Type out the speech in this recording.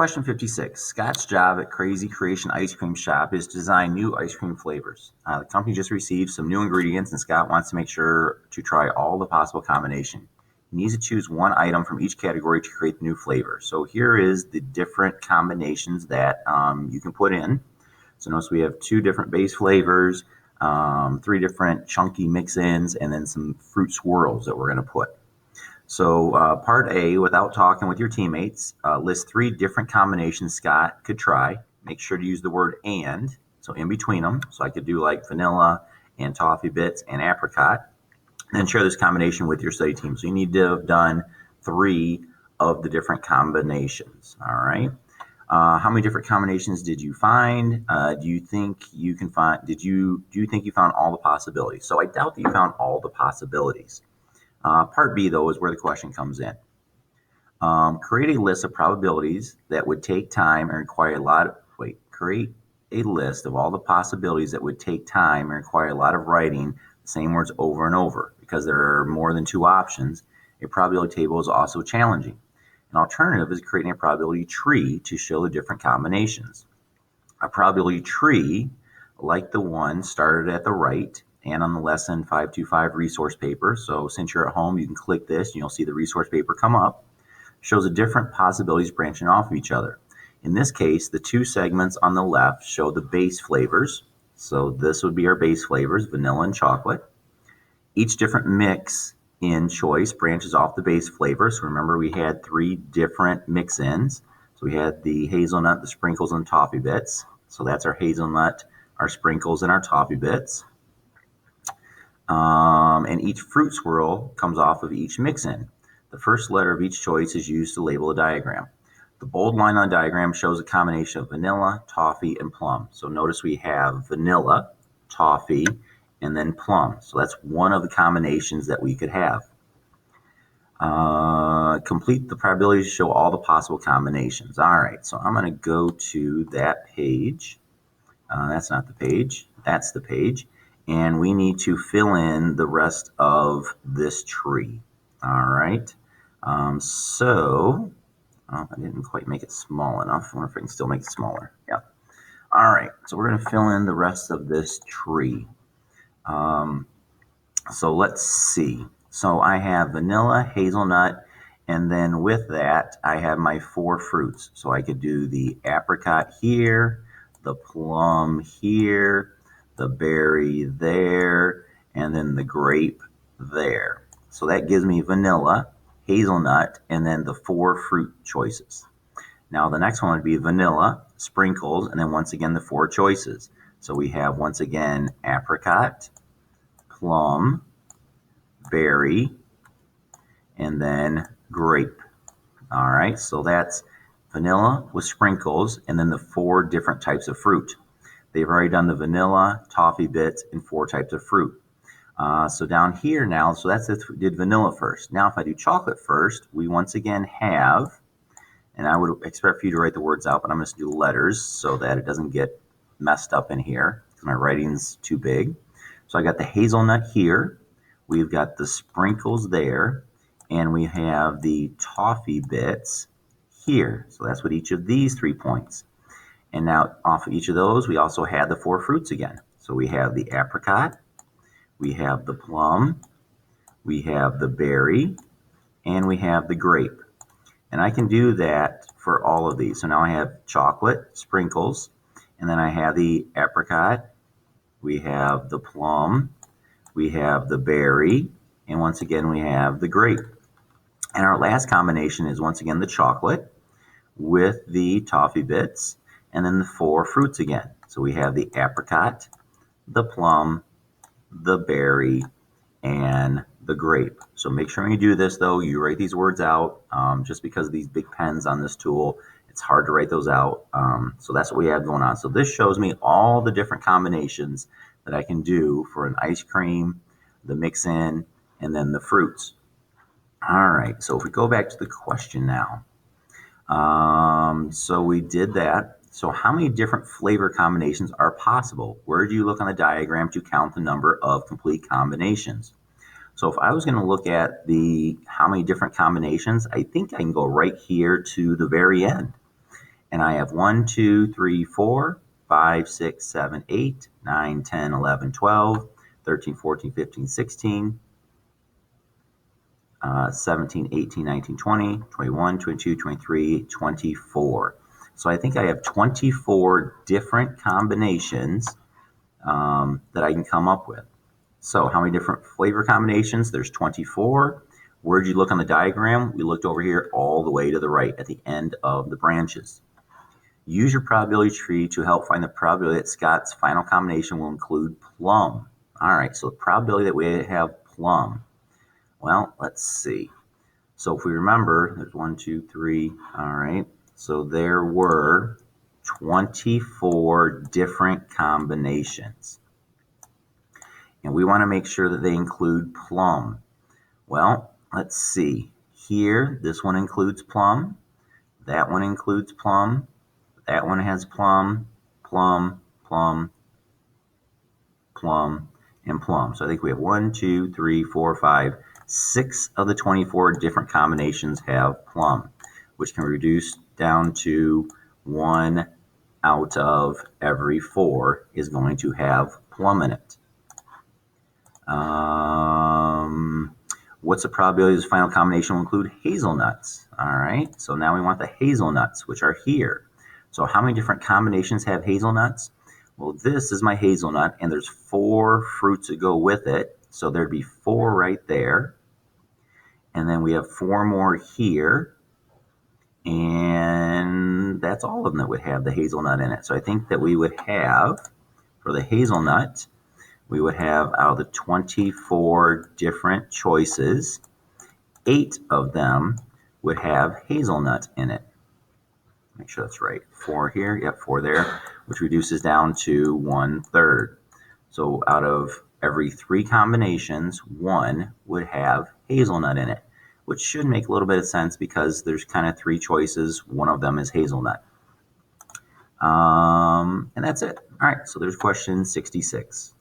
Question 56. Scott's job at Crazy Creation Ice Cream Shop is to design new ice cream flavors. The company just received some new ingredients, and Scott wants to make sure to try all the possible combinations. He needs to choose one item from each category to create the new flavor. So here is the different combinations that you can put in. So notice we have 2 different base flavors, 3 different chunky mix-ins, and then some fruit swirls that we're going to put. So part A, without talking with your teammates, list 3 different combinations Scott could try. Make sure to use the word and, so in between them. So I could do like vanilla and toffee bits and apricot. And then share this combination with your study team. So you need to have done 3 of the different combinations. All right. How many different combinations did you find? Do you think you can find? Do you think you found all the possibilities? So I doubt that you found all the possibilities. Part B, though, is where the question comes in. Create a list of probabilities that would take time and require a lot of, create a list of all the possibilities that would take time and require a lot of writing the same words over and over. Because there are more than 2 options, a probability table is also challenging. An alternative is creating a probability tree to show the different combinations. A probability tree, like the one started at the right, and on the Lesson 525 resource paper. So since you're at home, you can click this and you'll see the resource paper come up. Shows the different possibilities branching off of each other. In this case, the 2 segments on the left show the base flavors. So this would be our base flavors, vanilla and chocolate. Each different mix in choice branches off the base flavor. So remember we had 3 different mix-ins. So we had the hazelnut, the sprinkles, and the toffee bits. So that's our hazelnut, our sprinkles, and our toffee bits. And each fruit swirl comes off of each mix-in. The first letter of each choice is used to label a diagram. The bold line on the diagram shows a combination of vanilla, toffee, and plum. So notice we have vanilla, toffee, and then plum. So that's one of the combinations that we could have. Complete the probabilities to show all the possible combinations. All right, so I'm going to go to that page. That's not the page. That's the page. And we need to fill in the rest of this tree. All right. I didn't quite make it small enough. I wonder if I can still make it smaller. Yeah. All right. So we're going to fill in the rest of this tree. So let's see. So I have vanilla, hazelnut, and then with that, I have my 4 fruits. So I could do the apricot here, the plum here, the berry there, and then the grape there. So that gives me vanilla, hazelnut, and then the 4 fruit choices. Now the next one would be vanilla, sprinkles, and then once again the 4 choices. So we have once again apricot, plum, berry, and then grape. All right, so that's vanilla with sprinkles and then the 4 different types of fruit. They've already done the vanilla, toffee bits, and 4 types of fruit. So down here now, so that's if we did vanilla first. Now if I do chocolate first, we once again have, and I would expect for you to write the words out, but I'm going to do letters so that it doesn't get messed up in here because my writing's too big. So I got the hazelnut here, we've got the sprinkles there, and we have the toffee bits here. So that's what each of these 3 points. And now off of each of those, we also had the 4 fruits again. So we have the apricot, we have the plum, we have the berry, and we have the grape. And I can do that for all of these. So now I have chocolate, sprinkles, and then I have the apricot, we have the plum, we have the berry, and once again we have the grape. And our last combination is once again the chocolate with the toffee bits, and then the 4 fruits again. So we have the apricot, the plum, the berry, and the grape. So make sure when you do this, though, you write these words out. Just because of these big pens on this tool, it's hard to write those out. So that's what we have going on. So this shows me all the different combinations that I can do for an ice cream, the mix-in, and then the fruits. All right, so if we go back to the question now. So we did that. So how many different flavor combinations are possible? Where do you look on the diagram to count the number of complete combinations? So if I was going to look at how many different combinations, I think I can go right here to the very end. And I have 1, 2, 3, 4, 5, 6, 7, 8, 9, 10, 11, 12, 13, 14, 15, 16, 17, 18, 19, 20, 21, 22, 23, 24. So I think I have 24 different combinations that I can come up with. So how many different flavor combinations? There's 24. Where'd you look on the diagram? We looked over here all the way to the right at the end of the branches. Use your probability tree to help find the probability that Scott's final combination will include plum. All right, so the probability that we have plum. Well, let's see. So if we remember, there's 1, 2, 3. All right, so there were 24 different combinations. And we want to make sure that they include plum. Well, let's see. Here, this one includes plum. That one includes plum. That one has plum, plum, plum, plum, and plum. So I think we have 1, 2, 3, 4, 5, 6 of the 24 different combinations have plum, which can reduce down to 1 out of every 4 is going to have plum in it. What's the probability this final combination will include hazelnuts? All right, so now we want the hazelnuts, which are here. So how many different combinations have hazelnuts? Well, this is my hazelnut, and there's 4 fruits that go with it. So there'd be 4 right there. And then we have 4 more here. And that's all of them that would have the hazelnut in it. So I think that we would have, for the hazelnut, we would have out of the 24 different choices, 8 of them would have hazelnut in it. Make sure that's right. 4 here, yep, 4 there, which reduces down to 1/3. So out of every 3 combinations, 1 would have hazelnut in it, which should make a little bit of sense because there's kind of 3 choices. One of them is hazelnut. And that's it. All right, so there's question 66.